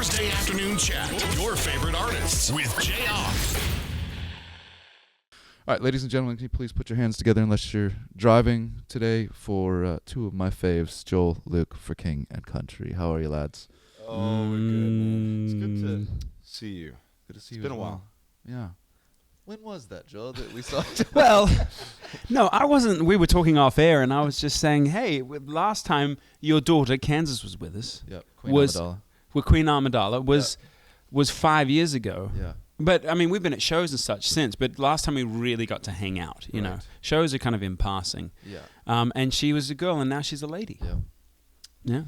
Thursday afternoon chat. Your favorite artists with Jayar. All right, ladies and gentlemen, can you please put your hands together unless you're driving today for two of my faves, Joel, Luke, for King and Country. How are you, lads? Oh, we're good, man. It's good to see you. Good to see It's you been as a well. while. Yeah. When was that, Joel, that we saw? Well, no, I wasn't. We were talking off air, and I was just saying, hey, last time your daughter, Kansas, was with us. Yep, Queen was Amidala. With Queen Amidala was 5 years ago. Yeah. But, I mean, we've been at shows and such since, but last time we really got to hang out, you know. Shows are kind of in passing. Yeah. And she was a girl, and now she's a lady. Yeah. Yeah.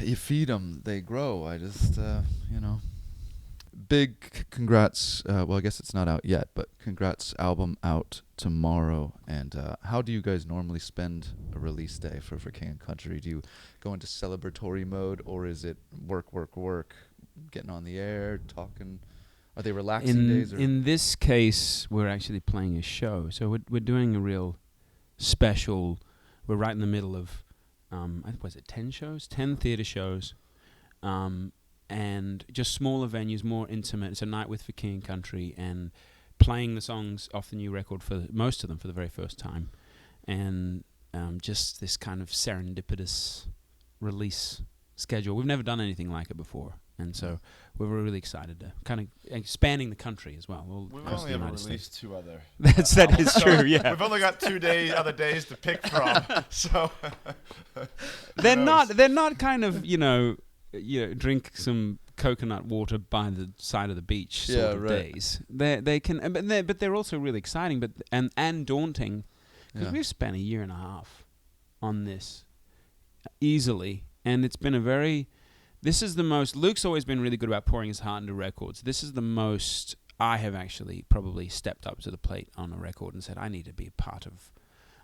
You feed them, they grow. I just, Big congrats. Well, I guess it's not out yet, but congrats, album out tomorrow. And how do you guys normally spend a release day for King and Country? Do you go into celebratory mode, or is it work, getting on the air, talking? Are they relaxing days? Or? In this case, we're actually playing a show. So we're doing a real special. We're right in the middle of, was it 10 shows? 10 theater shows. And just smaller venues, more intimate. It's a night with For King and Country, and playing the songs off the new record for most of them for the very first time. And just this kind of serendipitous release schedule. We've never done anything like it before. And so we're really excited to kind of expanding the country as well. We've only ever released two other. That is true, yeah. We've only got 2 other days to pick from. So they're not kind of, drink some coconut water by the side of the beach sort of days. They can, but they're also really exciting, and daunting, because we've spent a year and a half on this easily, and it's been this is the most. Luke's always been really good about pouring his heart into records. This is the most I have actually probably stepped up to the plate on a record and said, I need to be a part of.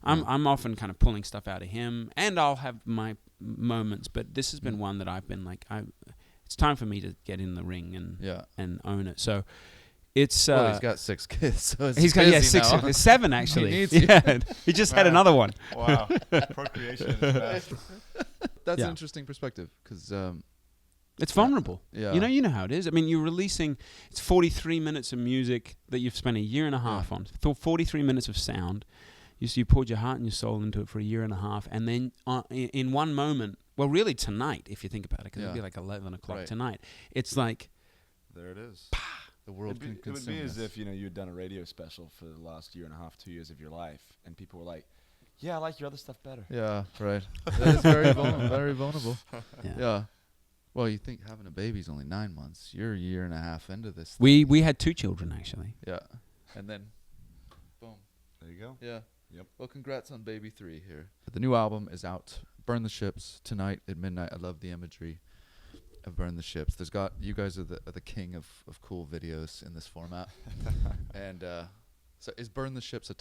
I'm often kind of pulling stuff out of him, and I'll have my moments, but this has been one that I've been like, it's time for me to get in the ring and own it. So it's well, he's got 6 kids, so he's got 7 actually. He just had another one. Wow, procreation is best. That's an interesting perspective, because it's vulnerable. Yeah. You know how it is. I mean, you're releasing, it's 43 minutes of music that you've spent a year and a half on. 43 minutes of sound. You poured your heart and your soul into it for a year and a half, and then in one moment, well, really tonight, if you think about it, because it'll be like 11 o'clock tonight. It's like, there it is. The world can consume. It would be as if you had done a radio special for the last year and a half, 2 years of your life, and people were like, "Yeah, I like your other stuff better." Yeah, right. That is very vulnerable. Very vulnerable. Yeah. Well, you think having a baby's only 9 months. You're a year and a half into this thing. We had 2 children, actually. Yeah. And then, boom. There you go. Yeah. Yep. Well, congrats on baby 3 here. The new album is out. Burn the Ships tonight at midnight. I love the imagery of Burn the Ships. You guys are the king of cool videos in this format. And so is Burn the Ships is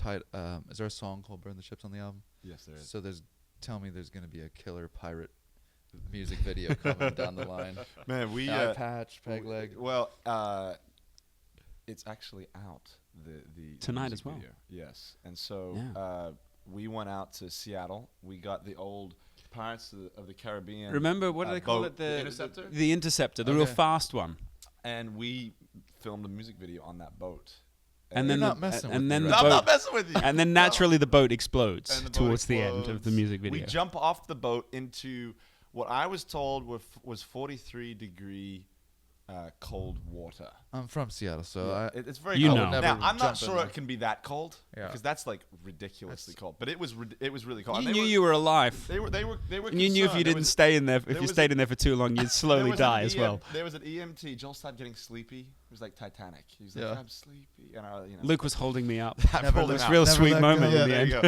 there a song called Burn the Ships on the album? Yes, there is. So tell me there's going to be a killer pirate music video coming down the line. Man, Eye patch, peg leg. Well, it's actually out. The tonight as well. Video. Yes, and so we went out to Seattle. We got the old Pirates of the Caribbean. Remember, what do they call it? The Interceptor. The Interceptor, the real fast one. And we filmed a music video on that boat. And then I'm not messing with you. And then naturally the boat explodes towards the end of the music video. We jump off the boat into what I was told was 43-degree cold water. I'm from Seattle, so it's very cold. Now, I'm not sure it can be that cold because that's like ridiculously cold. But it was really cold. You knew you were alive. They were. And you knew if you didn't stay in there, if you stayed in there for too long, you'd slowly die as well. There was an EMT. Joel started getting sleepy. It was like Titanic. He was like, I'm sleepy. And Luke was holding me up. It was a real sweet moment in the end. There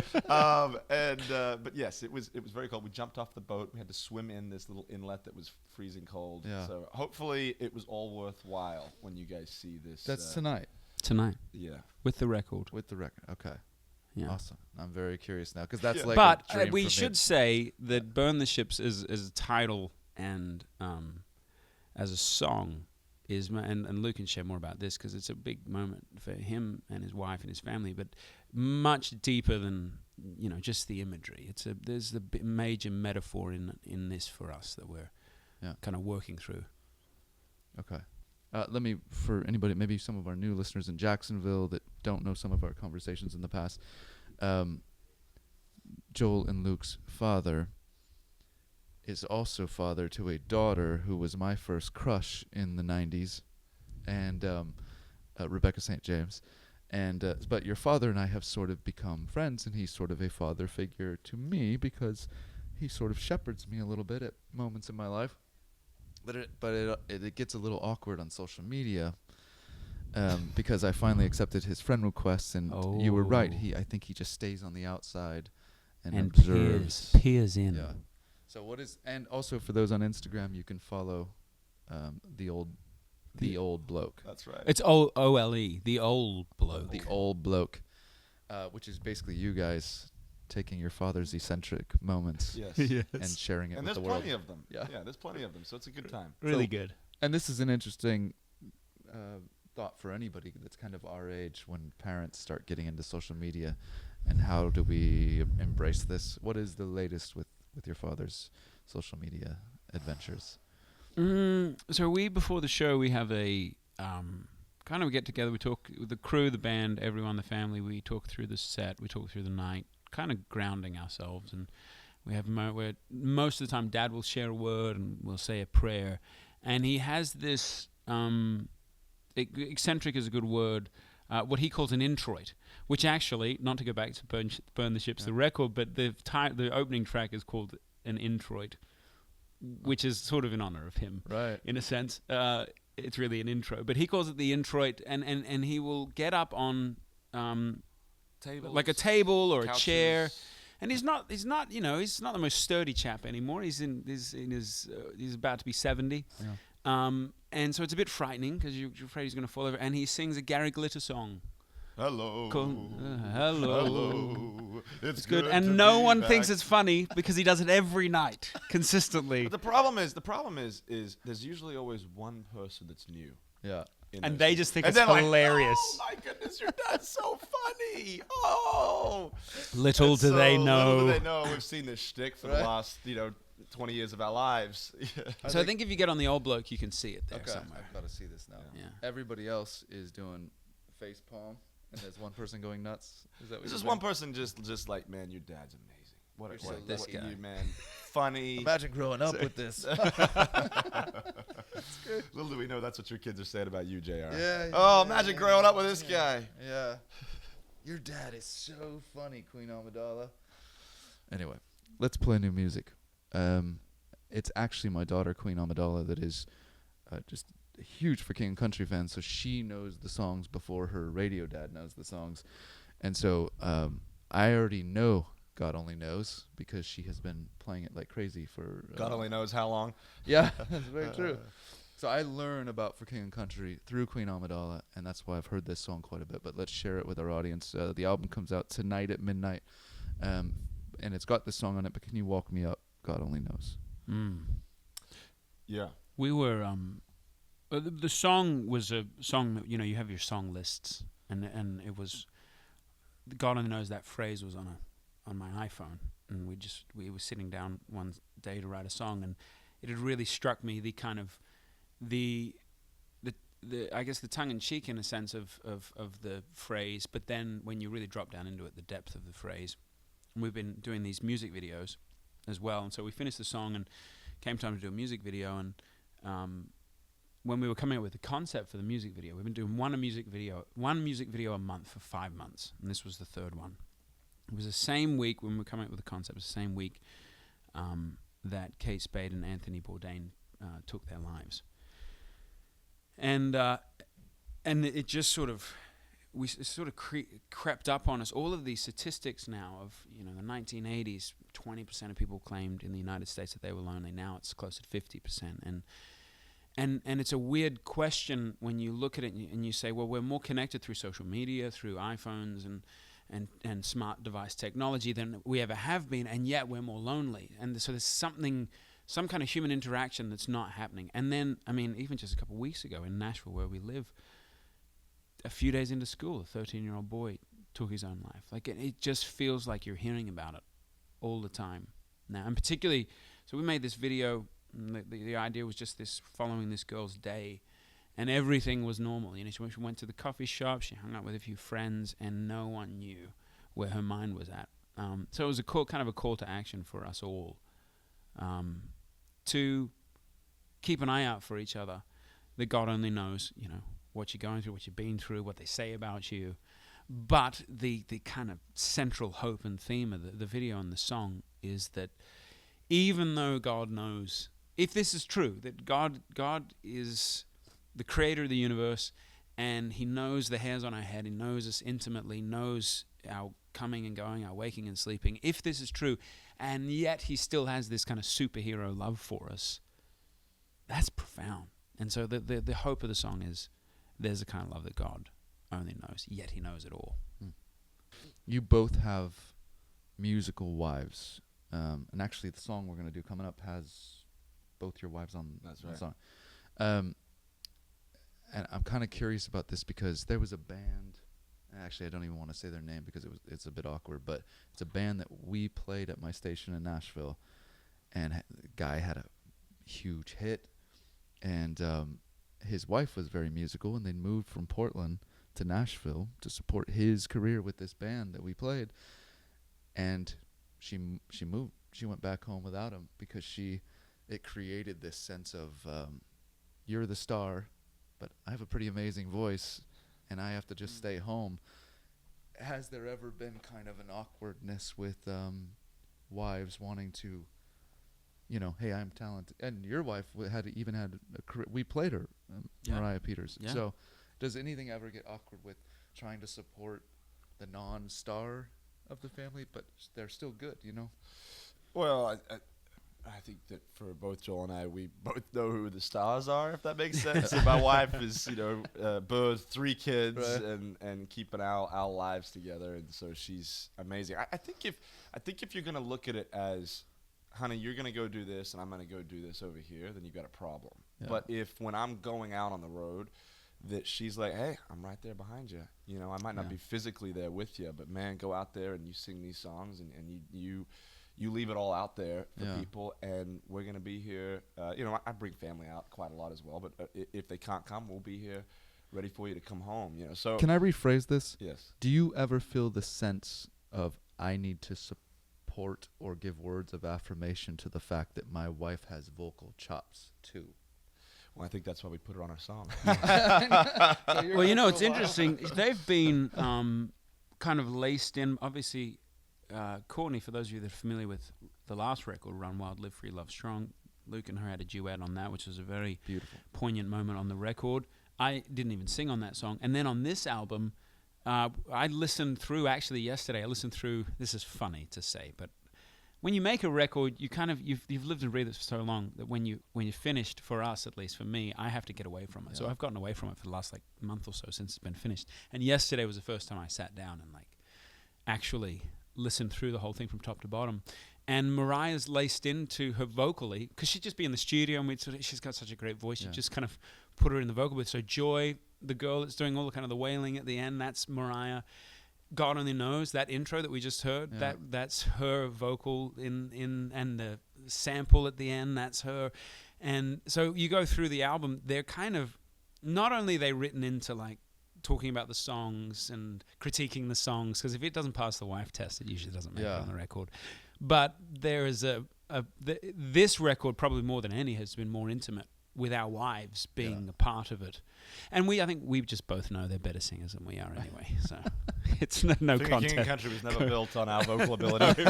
you go. But yes, it was very cold. We jumped off the boat. We had to swim in this little inlet that was freezing cold. Yeah. So hopefully it was all worthwhile when you guys see this. That's tonight. Tonight. Yeah. With the record. Okay. Yeah. Awesome. I'm very curious now, because that's like. But a dream we for should me. say that "Burn the Ships" is a title and as a song and Luke can share more about this because it's a big moment for him and his wife and his family, but much deeper than just the imagery. There's a major metaphor in this for us that we're kind of working through. Okay. Let me, for anybody, maybe some of our new listeners in Jacksonville that don't know some of our conversations in the past, Joel and Luke's father is also father to a daughter who was my first crush in the 90s, and Rebecca St. James. And but your father and I have sort of become friends, and he's sort of a father figure to me because he sort of shepherds me a little bit at moments in my life. But it gets a little awkward on social media because I finally accepted his friend requests, and you were right. I think he just stays on the outside and observes. Peers in. Yeah. So what is, and also for those on Instagram, you can follow the old bloke. That's right. It's OLE, the old bloke. The old bloke, which is basically you guys taking your father's eccentric moments Yes. and sharing it And with there's the world. plenty of them. Yeah. Yeah, there's plenty of them. So it's a good time. Really good. And this is an interesting thought for anybody that's kind of our age when parents start getting into social media, and how do we embrace this? What is the latest with your father's social media adventures? So before the show, we have a kind of get together. We talk with the crew, the band, everyone, the family. We talk through the set. We talk through the night, kind of grounding ourselves. And we have where most of the time Dad will share a word and we'll say a prayer. And he has this eccentric is a good word. What he calls an introit, which actually, not to go back to burn the ships, the record, but the opening track is called an introit, which is sort of in honor of him, Right. in a sense. It's really an intro, but he calls it the introit, and he will get up on like a table or couches. a chair, and he's not he's not the most sturdy chap anymore. He's about to be 70. Yeah. And so it's a bit frightening because you're afraid he's going to fall over. And he sings a Gary Glitter song. Hello. Hello. Hello. It's good. And no one thinks it's funny because he does it every night, consistently. But the problem is there's usually always one person that's new. Yeah. And they just think and it's then hilarious. Like, oh my goodness, your dad's so funny. Oh. Little do they know. We've seen this shtick for the last 20 years of our lives. So I think if you get on the old bloke, you can see it there Okay. somewhere. I've got to see this now. Yeah. Everybody else is doing face palm, and there's one person going nuts. Is that what There's you're just one saying? person just like, man, your dad's amazing. What You're so this lucky. guy. You, man. Funny. Imagine growing up with this. Little do we know that's what your kids are saying about you, Jayar. Yeah, Oh, yeah, imagine yeah, growing up with this guy. Yeah. Your dad is so funny, Queen Amidala. Anyway, let's play new music. It's actually my daughter, Queen Amidala, that is just a huge for King and Country fan, so she knows the songs before her radio dad knows the songs. And so I already know God Only Knows because she has been playing it like crazy for... God only knows how long. Yeah, that's very true. So I learn about For King and Country through Queen Amidala, and that's why I've heard this song quite a bit. But let's share it with our audience. The album comes out tonight at midnight, and it's got this song on it, but can you walk me up? God Only Knows. Yeah. We were the song was a song that you have your song lists, and it was God only knows that phrase was on my iPhone, and we were sitting down one day to write a song, and it had really struck me the kind of the I guess the tongue in cheek in a sense of the phrase, but then when you really drop down into it, the depth of the phrase. And we've been doing these music videos as well, and so we finished the song and came time to do a music video, and when we were coming up with the concept for the music video, we've been doing one music video a month for 5 months, and this was the third one. It was the same week when we were coming up with the concept. It was the same week that Kate Spade and Anthony Bourdain took their lives, and it just sort of crept up on us. All of these statistics now of the 1980s, 20% of people claimed in the United States that they were lonely. Now it's close to 50%, and it's a weird question when you look at it and you say, well, we're more connected through social media, through iPhones and smart device technology than we ever have been, and yet we're more lonely. And so there's some kind of human interaction that's not happening. And then, even just a couple of weeks ago in Nashville, where we live, a few days into school, a 13-year-old boy took his own life. Like it just feels like you're hearing about it all the time now. And particularly, so we made this video And the idea was just this following this girl's day, and everything was normal. You know, she went to the coffee shop, she hung out with a few friends, and no one knew where her mind was at. So it was kind of a call to action for us all, to keep an eye out for each other. That God only knows, you know, what you're going through, what you've been through, what they say about you. But the kind of central hope and theme of the video and the song is that even though God knows, if this is true, that God is the creator of the universe, and he knows the hairs on our head, he knows us intimately, knows our coming and going, our waking and sleeping, if this is true, and yet he still has this kind of superhero love for us, that's profound. And so the hope of the song is there's a kind of love that God only knows, yet he knows it all. You both have musical wives. And actually the song we're going to do coming up has both your wives on the song. And I'm kind of curious about this because there was a band. Actually, I don't even want to say their name because it's a bit awkward, but it's a band that we played at my station in Nashville, and the guy had a huge hit, and his wife was very musical, and they moved from Portland to Nashville to support his career with this band that we played, and she moved. She went back home without him because it created this sense of you're the star, but I have a pretty amazing voice, and I have to just stay home. Has there ever been kind of an awkwardness with wives wanting to, you know, hey, I'm talented, and your wife had a career. We played her, Mariah Peters. Yeah. So, does anything ever get awkward with trying to support the non-star of the family, but they're still good, you know? Well, I think that for both Joel and I, we both know who the stars are, if that makes sense. And my wife is, birthed 3 kids, right, and keeping our lives together, and so she's amazing. I think if you're gonna look at it as, honey, you're gonna go do this, and I'm gonna go do this over here, then you've got a problem. Yeah. But if when I'm going out on the road, that she's like, hey, I'm right there behind you. You know, I might not be physically there with you, but man, go out there and you sing these songs, and you leave it all out there for people, and we're going to be here. I bring family out quite a lot as well, but if they can't come, we'll be here ready for you to come home. You know, so can I rephrase this? Yes. Do you ever feel the sense of I need to support or give words of affirmation to the fact that my wife has vocal chops too? Well, I think that's why we put her on our song. Well, you know, it's interesting. They've been kind of laced in, obviously. Courtney, for those of you that are familiar with the last record, Run Wild, Live Free, Love Strong, Luke and her had a duet on that, which was a very beautiful, poignant moment on the record. I didn't even sing on that song. And then on this album, I listened through, actually yesterday, this is funny to say, but when you make a record, you kind of, you've lived and breathed it for so long that when you're finished, for us, at least for me, I have to get away from it. Yeah. So I've gotten away from it for the last month or so since it's been finished. And yesterday was the first time I sat down and actually listened through the whole thing from top to bottom. And Mariah's laced into her vocally, because she'd just be in the studio and she's got such a great voice, you just kind of put her in the vocal booth. So Joy, the girl that's doing all the kind of the wailing at the end, that's Mariah. God Only Knows, that intro that we just heard, that's her vocal in and the sample at the end, that's her. And so you go through the album, they're kind of, not only are they written into talking about the songs and critiquing the songs, because if it doesn't pass the wife test, it usually doesn't make it on the record. But there is this record, probably more than any, has been more intimate with our wives being a part of it. And I think we just both know they're better singers than we are anyway. So it's no contest. King and Country was never built on our vocal ability.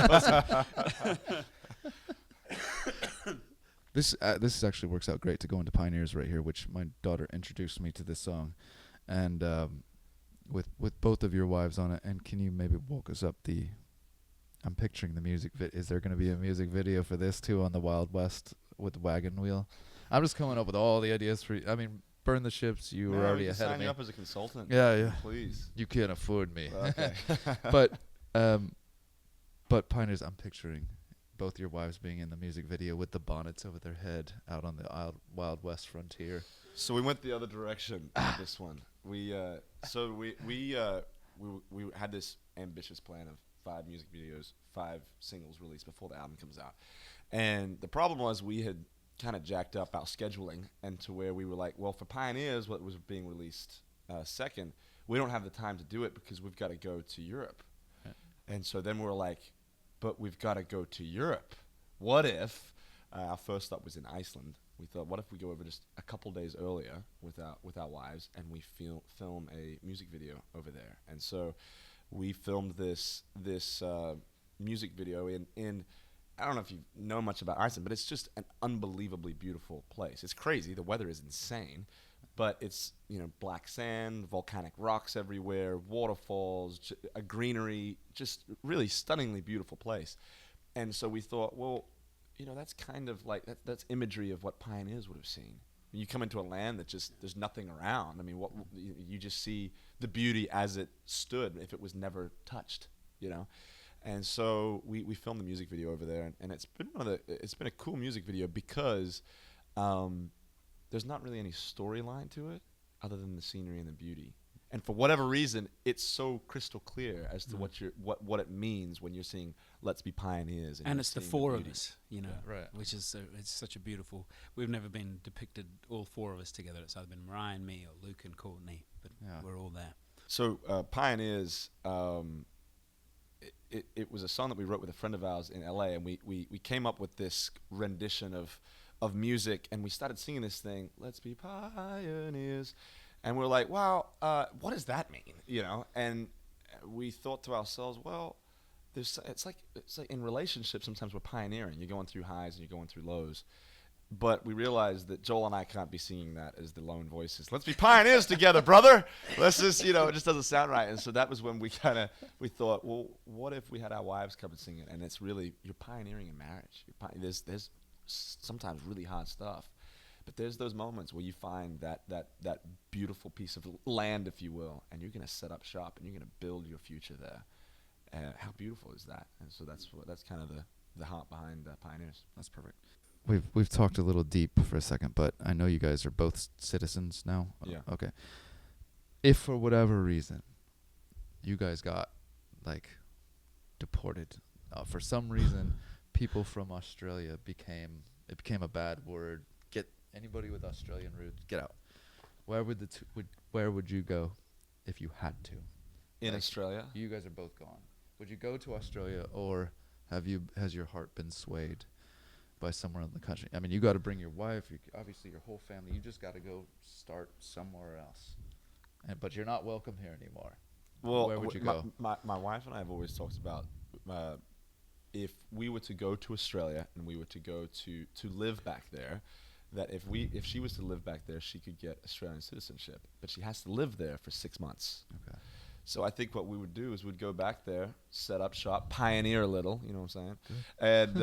This actually works out great to go into Pioneers right here, which my daughter introduced me to this song. And with both of your wives on it, and can you maybe walk us up I'm picturing the music is there going to be a music video for this too on the Wild West with the wagon wheel? I'm just coming up with all the ideas for you. I mean, burn the ships, you were already ahead of me. Sign you up as a consultant. Yeah. Please. You can't afford me. Okay. But Pioneers, I'm picturing both your wives being in the music video with the bonnets over their head out on the Wild West frontier. So we went the other direction with this one. We had this ambitious plan of 5 music videos, 5 singles released before the album comes out. And the problem was we had kind of jacked up our scheduling, and to where we were like, well, for Pioneers, what was being released second, we don't have the time to do it because we've got to go to Europe. Right. And so then we're like, but we've got to go to Europe. What if our first stop was in Iceland? We thought, what if we go over just a couple days earlier with our wives, and we film a music video over there? And so we filmed this music video in I don't know if you know much about Iceland, but it's just an unbelievably beautiful place. It's crazy. The weather is insane, but it's, black sand, volcanic rocks everywhere, waterfalls, a greenery, just really stunningly beautiful place. And so we thought, well, that's kind of like that's imagery of what Pioneers would have seen. You come into a land that just there's nothing around. I mean, what you just see the beauty as it stood if it was never touched, And so we filmed the music video over there, and it's been a cool music video because there's not really any storyline to it other than the scenery and the beauty. And for whatever reason, it's so crystal clear as to what it means when you're seeing "Let's be pioneers." And it's the four of us, right? Which is it's such a beautiful. We've never been depicted all four of us together. It's either been Mariah and me, or Luke and Courtney, but we're all there. So Pioneers. It was a song that we wrote with a friend of ours in LA, and we came up with this rendition of music, and we started singing this thing, "Let's be pioneers," and we're like, wow, what does that mean? And we thought to ourselves, well, it's like in relationships, sometimes we're pioneering. You're going through highs and you're going through lows. But we realized that Joel and I can't be singing that as the lone voices. Let's be pioneers together, brother. Let's just, it just doesn't sound right. And so that was when we thought, well, what if we had our wives come and sing it? And it's really, you're pioneering in marriage. There's sometimes really hard stuff, but there's those moments where you find that beautiful piece of land, if you will, and you're going to set up shop and you're going to build your future there. How beautiful is that? And so that's kind of the heart behind Pioneers. That's perfect. We've talked a little deep for a second, but I know you guys are both citizens now. Yeah. Okay. If for whatever reason you guys got deported, for some reason, people from Australia became a bad word. Get anybody with Australian roots, get out. Where would you go if you had to? In Australia? You guys are both gone. Would you go to Australia, or has your heart been swayed by somewhere in the country? I mean, you got to bring your wife, obviously your whole family. You just got to go start somewhere else. But you're not welcome here anymore. Well, where would you go? My wife and I have always talked about if we were to go to Australia and we were to go to live back there, that if she was to live back there, she could get Australian citizenship, but she has to live there for 6 months. Okay. So I think what we would do is we'd go back there, set up shop, pioneer a little, you know what I'm saying,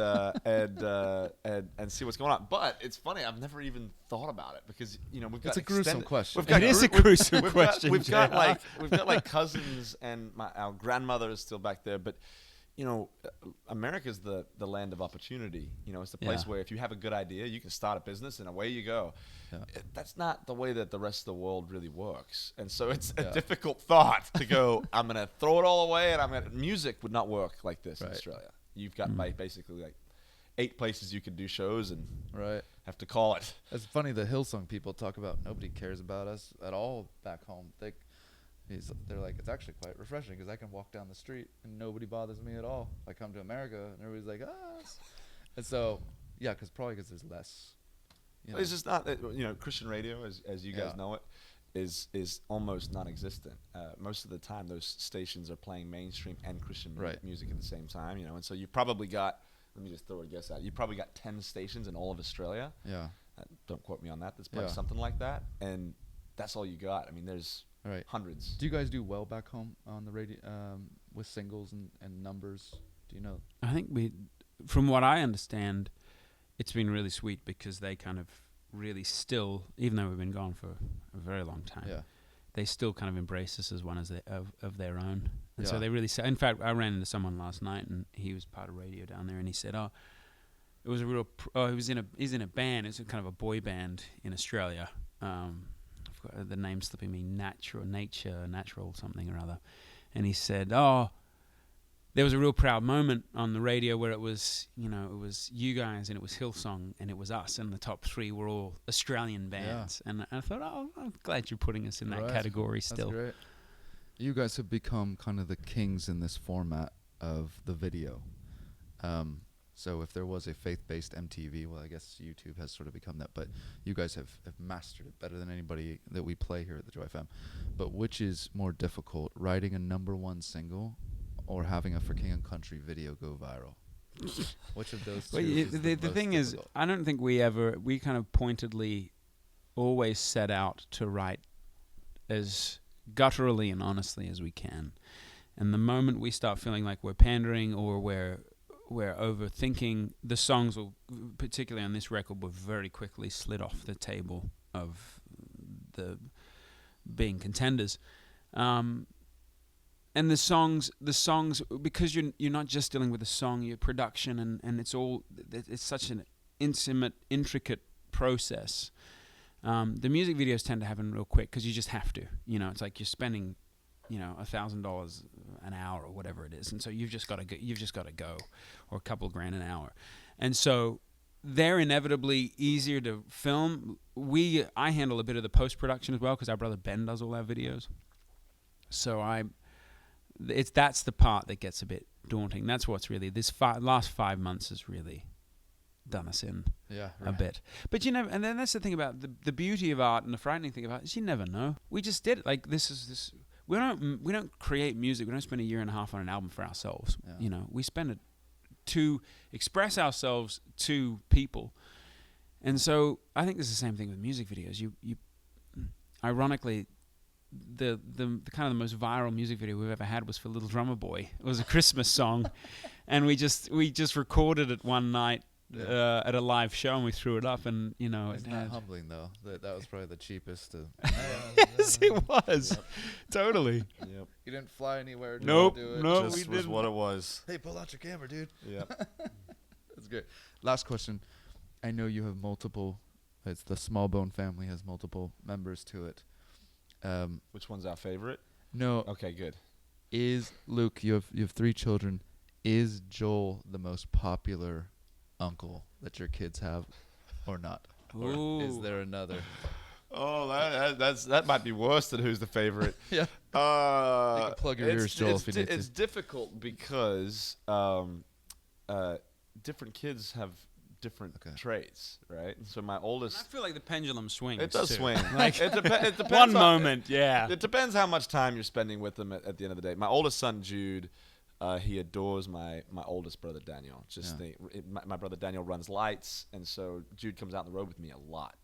and see what's going on. But it's funny, I've never even thought about it because we've got. It's a gruesome question. It is a gruesome question. We've got cousins, and our grandmother is still back there, but. America's the land of opportunity. It's the place where if you have a good idea, you can start a business and away you go. Yeah. That's not the way that the rest of the world really works. And so it's a difficult thought to go, I'm going to throw it all away, and music would not work like this in Australia. You've got basically 8 places you can do shows and have to call it. It's funny, the Hillsong people talk about nobody cares about us at all back home. They're like, it's actually quite refreshing because I can walk down the street and nobody bothers me at all. I come to America and everybody's like, and so because there's less. It's just not Christian radio, as you guys know it, is almost non-existent. Most of the time, those stations are playing mainstream and Christian music at the same time. And so you probably got. Let me just throw a guess out. You probably got 10 stations in all of Australia. Yeah. Don't quote me on that. There's probably something like that, and that's all you got. I mean, there's. Hundreds. Do you guys do well back home on the radio with singles and numbers? Do you know? I think from what I understand, it's been really sweet because they kind of really still, even though we've been gone for a very long time, they still kind of embrace us as one of their own. And so they really say. In fact, I ran into someone last night, and he was part of radio down there, and he said, it was a real. He's in a band. It's a kind of a boy band in Australia. The name's slipping me, natural something or other, and he said, there was a real proud moment on the radio where it was you guys and it was Hillsong and it was us, and the top 3 were all Australian bands. And I thought, I'm glad you're putting us in that category still. That's great. You guys have become kind of the kings in this format of the video. So if there was a faith-based MTV, well, I guess YouTube has sort of become that, but you guys have mastered it better than anybody that we play here at the Joy FM. But which is more difficult, writing a #1 single or having a For King and Country video go viral? Which of those two is the thing difficult? is, I don't think we kind of pointedly always set out to write as gutturally and honestly as we can. And the moment we start feeling like we're pandering or we're overthinking, the songs will, particularly on this record, were very quickly slid off the table of the being contenders. And the songs, because you're not just dealing with the song, your production, and it's such an intricate process. The music videos tend to happen real quick because you just have to. It's like you're spending, $1,000 an hour or whatever it is, and so you've just got to go, or a couple grand an hour, and so they're inevitably easier to film. I handle a bit of the post production as well because our brother Ben does all our videos. So that's the part that gets a bit daunting. That's what's really last 5 months has really done us in a bit. But and then that's the thing about the beauty of art, and the frightening thing about it is you never know. We just did it. Like this. We don't create music. We don't spend a year and a half on an album for ourselves. Yeah. We spend it to express ourselves to people. And so I think it's the same thing with music videos. You ironically, the kind of the most viral music video we've ever had was for Little Drummer Boy. It was a Christmas song, and we just recorded it one night at a live show, and we threw it up, and Isn't that humbling though? That was probably the cheapest. Yes, it was. Yep. Totally. Yep. You didn't fly anywhere. Nope. Do it. No, just we was didn't. what it was. Hey, pull out your camera, dude. Yep. That's great. Last question. I know you have multiple. It's the Small Bone family has multiple members to it. Which one's our favorite? No. Okay, good. Is Luke? You have 3 children. Is Joel the most popular uncle that your kids have, or not? Ooh. Or is there another? Oh, that might be worse than who's the favorite. Yeah. You can plug your ears, Joel, if you need to. It's difficult because different kids have different traits, right? So my oldest, I feel like the pendulum swings. it does too. swing. Like it depends. one moment, yeah. It depends how much time you're spending with them at the end of the day. My oldest son, Jude, he adores my oldest brother, Daniel. My brother Daniel runs lights, and so Jude comes out on the road with me a lot.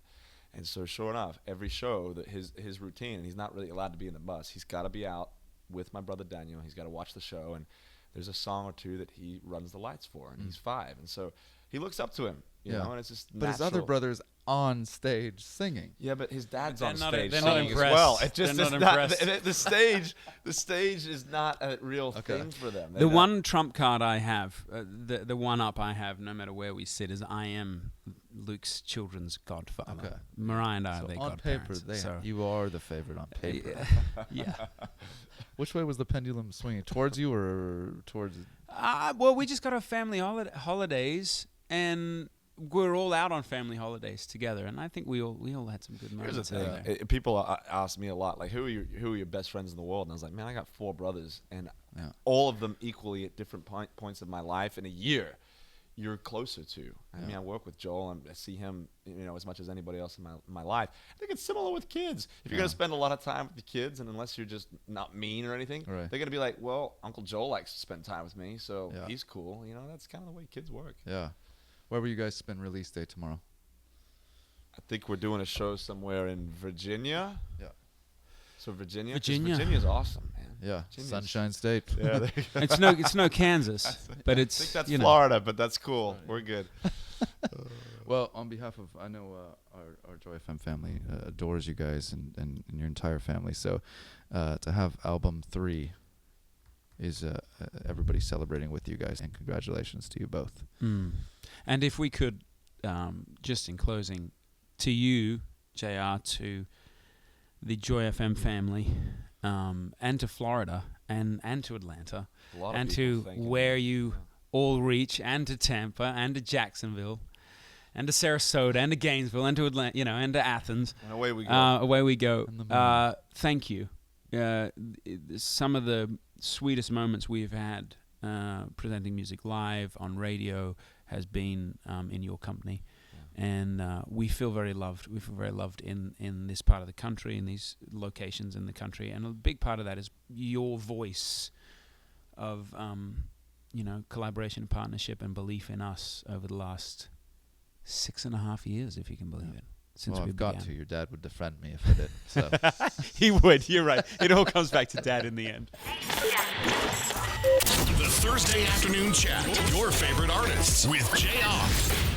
And so sure enough, every show, that his routine, and he's not really allowed to be in the bus. He's got to be out with my brother Daniel. He's got to watch the show, and there's a song or two that he runs the lights for, and he's 5. And so he looks up to him, you know, and it's just But his other brother's on stage singing. Yeah, but his dad's They're on not- stage they're not singing as impressed. well. It just They're is not not impressed. the stage is not a real thing for them. The one trump card I have, the one up I have, no matter where we sit, is I am Luke's children's godfather. Okay. Mariah and I are So their on paper, godparents. you are the favorite on paper. Yeah. Which way was the pendulum swinging? Towards you or towards? Well, we just got our family holidays, and we're all out on family holidays together, and I think we all had some good moments. Here's the thing: people ask me a lot, like, who are your best friends in the world? And I was like, man, I got 4 brothers, and all of them equally at different points of my life in a year. You're closer to. I mean, I work with Joel, and I see him, as much as anybody else in my life. I think it's similar with kids. If you're gonna spend a lot of time with the kids, and unless you're just not mean or anything, they're gonna be like, well, Uncle Joel likes to spend time with me, so he's cool. That's kind of the way kids work. Yeah. Where will you guys spend release day tomorrow? I think we're doing a show somewhere in Virginia. Yeah. So Virginia. Virginia. Virginia's awesome, man. Yeah. Virginia's- Sunshine State. Yeah. There you go. It's no Kansas, but I it's think that's Florida, but that's cool. We're good. Well, on behalf of, I know our Joy FM family adores you guys and your entire family. So to have album 3 is everybody celebrating with you guys, and congratulations to you both. And if we could, just in closing, to you, Jayar, to the Joy FM family, and to Florida, and to Atlanta, A lot of and people to thinking where that. you all reach, and to Tampa, and to Jacksonville, and to Sarasota, and to Gainesville, and to Atlanta, and to Athens. And away we go. Away we go. And the moon. Thank you. Some of the sweetest moments we've had presenting music live on radio has been in your company. And we feel very loved. We feel very loved in this part of the country, in these locations in the country. And a big part of that is your voice of, collaboration, partnership, and belief in us over the last 6.5 years, if you can believe it. Since Well, we I've got began. to. Your dad would defriend me if I did. So He would. You're right. It all comes back to Dad in the end. The Thursday afternoon chat. Your favorite artists with Jayar.